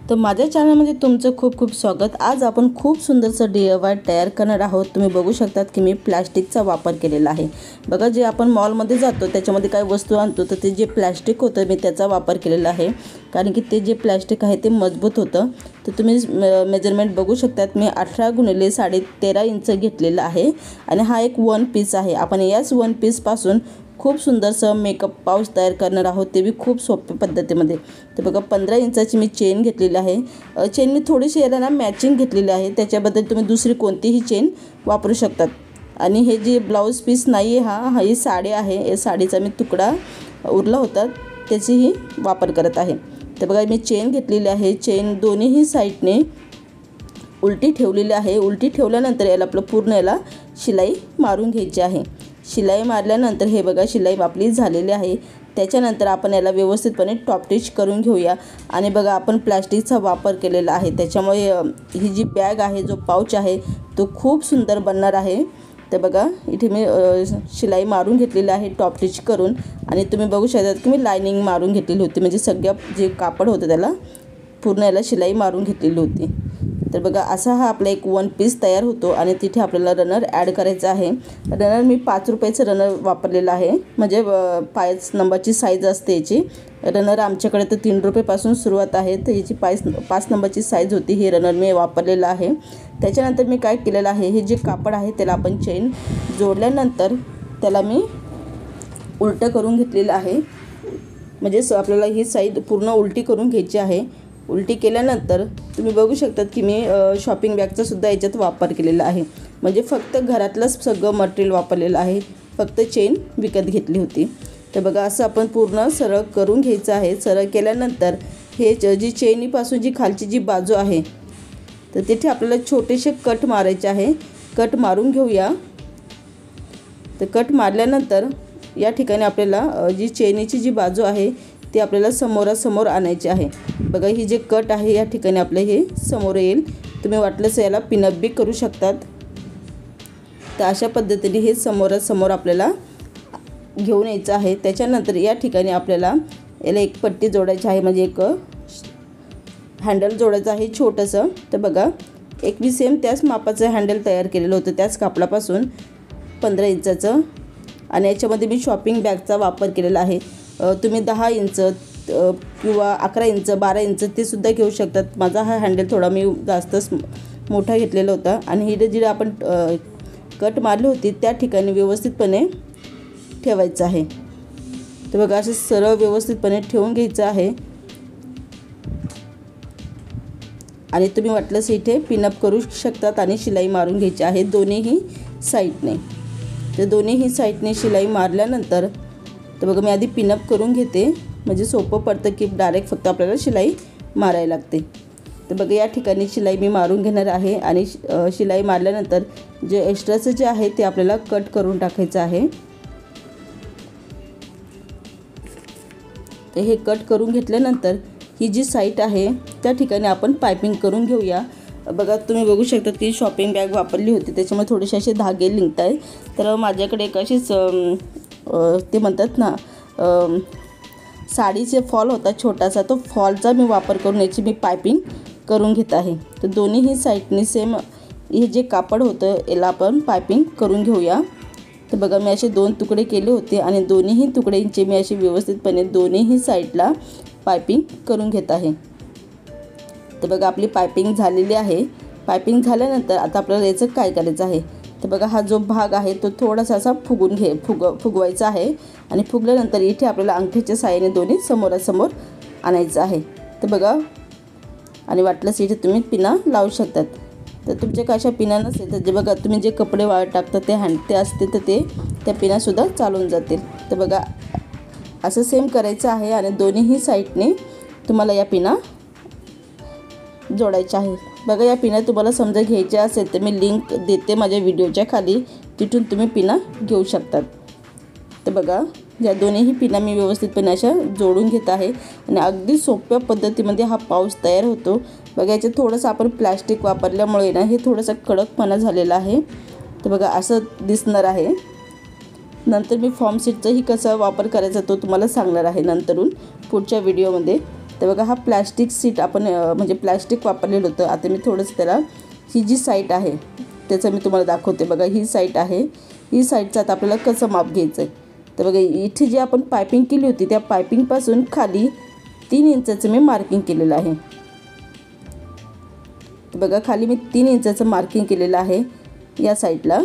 तर माझ्या चॅनलमध्ये तुमचं खूप खूप स्वागत। आज आपण खूप सुंदरसं DIY तयार करणार आहोत। तुम्ही बघू शकतात की मी प्लास्टिकचा वापर केलेला आहे। बघा, जे आपण मॉलमध्ये जातो त्याच्यामध्ये काही वस्तू आणतो तर ते जे प्लास्टिक होतं मी त्याचा वापर केलेला आहे, कारण की ते जे प्लास्टिक आहे ते मजबूत होतं। तर तुम्ही मेजरमेंट बघू शकतात, मी 18 × 13.5 इंच घेतलेला आहे आणि हा एक वन पीस आहे। आपण याच वन पीस पासून खूप सुंदरसं मेकअप पाऊच तयार करणार आहोत, ते भी खूप सोप्या पद्धतीमध्ये। तर बघा, 15 इंचाची मी चेन घेतलेली आहे। चेन मी थोडीशी याला ना मॅचिंग घेतलेली आहे, त्याच्याबद्दल तुम्ही दुसरी कोणतीही चेन वापरू शकतात। आणि हे जे ब्लाऊज पीस नाही आहे, ही साडी आहे, या साडीचा मी तुकडा उरला होता त्याचीही वापर करत आहे। तर बघा, मी चेन घेतलेली आहे। चेन दोन्हीही साईडने उलटी ठेवलेली आहे। उलटी ठेवल्यानंतर याला आपलं पूर्ण याला शिलाई मारून घ्यायची आहे। शिलाई मारल्यानंतर हे बघा, शिलाई आपली झालेली आहे। त्याच्यानंतर आपण याला व्यवस्थितपणे टॉप स्टिच करून घेऊया। आणि बघा, आपण प्लास्टिकचा वापर केलेला आहे, त्याच्यामुळे ही जी बॅग आहे, जो पाऊच आहे तो खूप सुंदर बनणार आहे। तर बघा, इथे मी शिलाई मारून घेतलेली आहे टॉप स्टिच करून, आणि तुम्ही बघू शकता की मी लायनिंग मारून घेतलेली होती, म्हणजे सगळं जे कापड होतं त्याला पूर्ण याला शिलाई मारून घेतलेली होती। तर बघा, असा हा आपला एक वन पीस तयार होतो आणि तिथे आपल्याला रनर ॲड करायचा आहे। रनर मी 5 रुपयाचं रनर वापरलेलं आहे, म्हणजे 5 नंबरची साईज असते याची। रनर आमच्याकडे तर 3 रुपयापासून सुरुवात आहे, तर याची 5 नंबरची साईज होती। हे रनर मी वापरलेलं आहे। त्याच्यानंतर मी काय केलेलं आहे, हे जे कापड आहे त्याला आपण चेन जोडल्यानंतर त्याला मी उलटं करून घेतलेलं आहे, म्हणजे आपल्याला ही साईड पूर्ण उलटी करून घ्यायची आहे। उलटी केल्यानंतर तुम्ही बघू शकतात की मी शॉपिंग बॅगचा सुद्धा याच्यात वापर केलेला आहे, म्हणजे फक्त घरातलंच सगळं मटेरियल वापरलेलं आहे, फक्त चेन विकत घेतली होती। तर बघा, असं आपण पूर्ण सरळ करून घ्यायचं आहे। सरळ केल्यानंतर हे जी चेनीपासून जी खालची जी बाजू आहे तर तिथे आपल्याला छोटेसे कट मारायचे आहे। कट मारून घेऊया। तर कट मारल्यानंतर या ठिकाणी आपल्याला जी चेनीची जी बाजू आहे ती आपल्याला समोरासमोर आणायची आहे। बघा, ही जे कट आहे या ठिकाणी आपले हे समोर येईल। तुम्ही वाटलंच याला पिनअप बी करू शकतात। तर अशा पद्धतीने हे समोरासमोर आपल्याला घेऊन यायचं आहे। त्याच्यानंतर या ठिकाणी आपल्याला याला एक पट्टी जोडायची आहे, म्हणजे एक हँडल जोडायचं आहे छोटंसं। तर बघा, एक मी सेम त्याच मापाचं हँडल तयार केलेलं होतं, त्याच कापडापासून 15 इंचाचं, आणि याच्यामध्ये मी शॉपिंग बॅगचा वापर केलेला आहे। तुम्ही 10 इंच किंवा 11 इंच 12 इंच ते सुद्धा घेऊ शकतात। माझा हा हँडल थोडा मी जास्तच मोठा घेतलेला होता, आणि ही जी आपण कट मारली होती त्या ठिकाणी व्यवस्थितपणे ठेवायचं आहे। तर बघा, असं सरळ व्यवस्थितपणे ठेवून घ्यायचं आहे, आणि तुम्ही वाटलंच इथे पिनअप करू शकतात आणि शिलाई मारून घ्यायची आहे दोन्हीही साईडने। तर दोन्हीही साईडने शिलाई मारल्यानंतर तर बघा, मी आधी पिनअप करून घेते, म्हणजे सोपं पडतं की डायरेक्ट फक्त आपल्याला शिलाई मारायला लागते। तर बघा, या ठिकाणी शिलाई मी मारून घेणार आहे, आणि शिलाई मारल्यानंतर जे एक्स्ट्राचं जे आहे ते आपल्याला कट करून टाकायचं आहे। तर हे कट करून घेतल्यानंतर ही जी साईड आहे त्या ठिकाणी आपण पायपिंग करून घेऊया। बघा, तुम्ही बघू शकता की शॉपिंग बॅग वापरली होती, त्याच्यामुळे थोडेसे असे धागे निघत आहे। तर माझ्याकडे एक अशीच ते म्हणतात ना, साडीचे फॉल होता छोटासा, तो फॉलचा मी वापर करून याची मी पायपिंग करून घेत आहे। तर दोन्हीही साईडने सेम हे जे कापड होतं याला आपण पायपिंग करून घेऊया। तर बघा, मी असे 2 तुकडे केले होते, आणि दोन्हीही तुकड्यांचे मी असे व्यवस्थितपणे दोन्हीही साईडला पायपिंग करून घेत आहे। तर बघा, आपली पायपिंग झालेली आहे। पायपिंग झाल्यानंतर आता आपल्याला याचं काय करायचं आहे, तर बघा, हा जो भाग आहे तो थोडासा असा फुगवायचा आहे, आणि फुगल्यानंतर इथे आपल्याला अंगठीच्या साहाय्याने दोन्ही समोरासमोर आणायचं आहे। तर बघा, आणि वाटलंच इथे तुम्ही पिना लावू शकतात। तर तुमच्या अशा पिना नसेल तर जे बघा, तुम्ही जे कपडे वाळत टाकता ते असते तर त्या पिनासुद्धा चालून जातील। तर बघा, असं सेम करायचं आहे, आणि दोन्हीही साईडने तुम्हाला या पिना जोडायच्या आहे। बघा, या पिना तुम्हाला समजा घ्यायच्या असेल तर मी लिंक देते माझ्या व्हिडिओच्या खाली, तिथून तुम्ही पिना घेऊ शकतात। तर बघा, या दोन्हीही पिना मी व्यवस्थितपणे अशा जोडून घेत आहे, आणि अगदी सोप्या पद्धतीमध्ये हा पाऊच तयार होतो। बघा, याच्यात थोडंसं आपण प्लॅस्टिक वापरल्यामुळे ना हे थोडंसं कडकपणा झालेला आहे। तर बघा, असं दिसणार आहे। नंतर मी फॉर्म शीटचाही कसा वापर करायचा तो तुम्हाला सांगणार आहे नंतरून पुढच्या व्हिडिओमध्ये। तर बघा हा प्लॅस्टिक सीट आपण म्हणजे प्लॅस्टिक वापरलेलं होतं. आता मी थोडंसं त्याला ही जी साईड आहे त्याचं मी तुम्हाला दाखवते. बघा ही साईड आहे, ही साईडचं आता आपल्याला कसं माप घ्यायचं आहे. तर बघा इथे जी आपण पायपिंग केली होती त्या पायपिंगपासून खाली 3 इंचाचं मी मार्किंग केलेलं आहे. तर बघा खाली मी 3 इंचाचं मार्किंग केलेलं आहे. या साईडला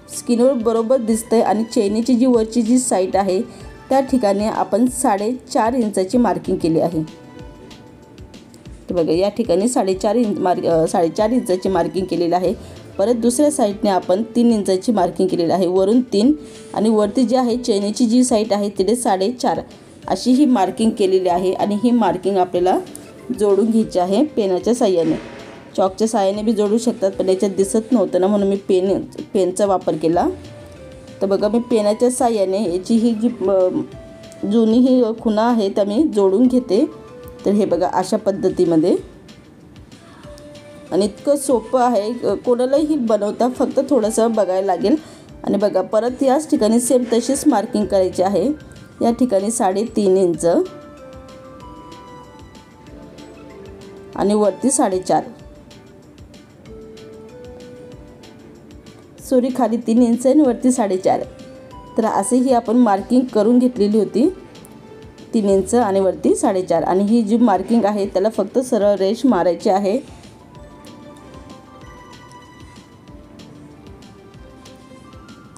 स्किनवर बरोबर दिसतंय आणि चैनीची जी वरची जी साईड आहे त्या ठिकाणी आपण 4.5 इंचाची मार्किंग केली आहे. तर बघा या ठिकाणी 4.5 इंचाची मार्किंग केलेली आहे. परत दुसऱ्या साईडने आपण 3 इंचाची मार्किंग केलेली आहे. वरून 3 आणि वरती जी आहे चैनीची जी साईड आहे तिथे 4.5 अशी ही मार्किंग केलेली आहे. आणि ही मार्किंग आपल्याला जोडून घ्यायची आहे पेनाच्या साह्याने. चॉकच्या साह्याने बी जोडू शकतात, पण याच्यात दिसत नव्हतं ना म्हणून मी पेनचा वापर केला. तर बघा मी पेनाच्या साह्याने याची ही जी जुनी ही खुणा आहे त्या मी जोडून घेते. तर हे बघा अशा पद्धतीमध्ये. आणि इतकं सोपं आहे, कोणालाही बनवता फक्त थोडंसं बघायला लागेल. आणि बघा परत याच ठिकाणी सेम तशीच मार्किंग करायची आहे. या ठिकाणी 3.5 इंच आणि वरती 4.5 सॉरी खाली 3 इंच आणि वरती 4.5. तर असेही आपण मार्किंग करून घेतलेली होती. 3 इंच आणि वरती 4.5. आणि ही जी मार्किंग आहे त्याला फक्त सरळ रेष मारायची आहे.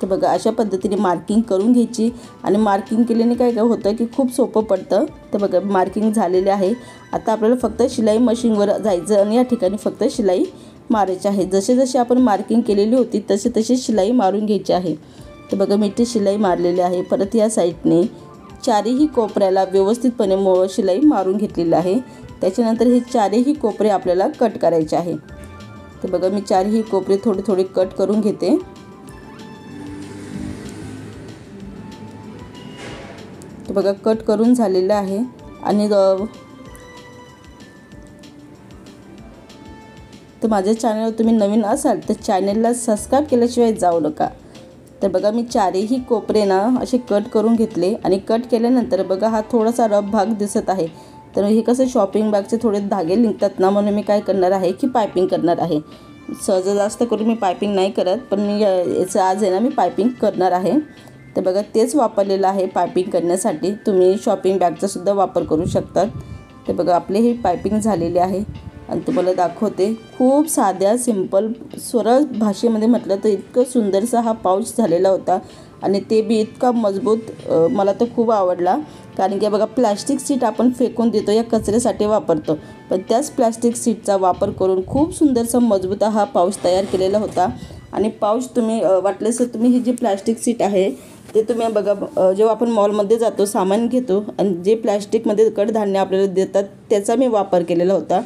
तर बघा अशा पद्धतीने मार्किंग करून घ्यायची. आणि मार्किंग केल्याने काय होतं की खूप सोपं पडतं. तर बघा मार्किंग झालेले आहे. आता आपल्याला फक्त शिलाई मशीनवर जायचं आणि या ठिकाणी फक्त शिलाई मारायची आहे. जसे जसे आपण मार्किंग केलेली होती तसे तसे शिलाई मारून घ्यायची आहे. तर बघा मी इथे शिलाई मारलेली आहे. परत या साईडने चारही कोपऱ्याला व्यवस्थितपणे शिलाई मारून घेतलेली आहे. त्याच्यानंतर हे चारही कोपरे आपल्याला कट करायचे आहे. तर बघा मी चारही कोपरे थोडे थोडे कट करून घेते. तर बघा कट करून झालेलं आहे. आणि तर माझ्या चॅनलवर तुम्ही नवीन असाल तर चॅनलला सबस्क्राईब केल्याशिवाय जाऊ नका. तर बघा मी चारही कोपरे ना असे कट करून घेतले. आणि कट केल्यानंतर बघा हा थोडासा रफ भाग दिसत आहे. तर हे कसं शॉपिंग बॅगचे थोडे धागे निघतात ना म्हणून मी काय करणार आहे की पायपिंग करणार आहे. सहज जास्त करून मी पायपिंग नाही करत, पण मी याचं आज आहे ना मी पायपिंग करणार आहे. तर बघा तेच वापरलेलं आहे पायपिंग करण्यासाठी. तुम्ही शॉपिंग बॅगचा सुद्धा वापर करू शकतात. तर बघा आपले हे पायपिंग झालेले आहे. आणि तुम्हाला दाखवते खूप साध्या सिंपल सरळ भाषेमध्ये म्हटलं तर इतकं सुंदरसा हा पाऊच झालेला होता. आणि ते बी इतका मजबूत, मला तर खूप आवडला. कारण की बघा प्लॅस्टिक सीट आपण फेकून देतो या कचऱ्यासाठी वापरतो, पण त्याच प्लॅस्टिक सीटचा वापर करून खूप सुंदरसा मजबूत हा पाऊच तयार केलेला होता. आणि पाऊच तुम्ही वाटल्यास तुम्ही ही जी प्लॅस्टिक सीट आहे ते तुम्ही बघा जेव्हा आपण मॉलमध्ये जातो सामान घेतो आणि जे प्लॅस्टिकमध्ये कडधान्य आपल्याला देतात त्याचा मी वापर केलेला होता.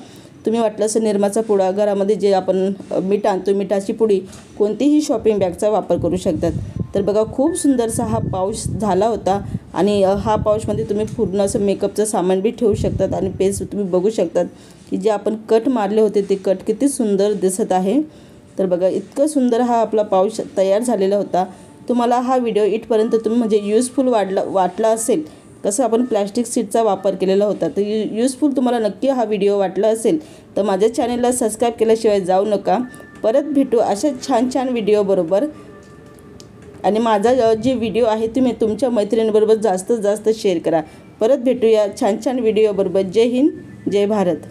तुम्ही वाटलं असं निरमाचा पुडा, घरामध्ये जे आपण मीठ आणतो मिठाची पुडी, कोणतीही शॉपिंग बॅगचा वापर करू शकतात. तर बघा खूप सुंदरसा हा पाऊच झाला होता. आणि हा पाऊचमध्ये तुम्ही पूर्ण असं मेकअपचं सामान बी ठेवू शकतात. आणि पेज तुम्ही बघू शकतात की जे आपण कट मारले होते ते कट किती सुंदर दिसत आहे. तर बघा इतकं सुंदर हा आपला पाऊच तयार झालेला होता. तुम्हाला हा व्हिडिओ इथपर्यंत तुम्ही म्हणजे युजफुल वाटला असेल, कसं आपण प्लॅस्टिक सीटचा वापर केलेला होता, तर युजफुल तुम्हाला नक्की हा व्हिडिओ वाटला असेल तर माझ्या चॅनलला सबस्क्राईब केल्याशिवाय जाऊ नका. परत भेटू अशा छान छान व्हिडिओबरोबर. आणि माझा जे व्हिडिओ आहे तुम्ही तुमच्या मैत्रिणींबरोबर जास्तीत जास्त शेअर करा. परत भेटूया छान छान व्हिडिओबरोबर. जय हिंद, जय भारत.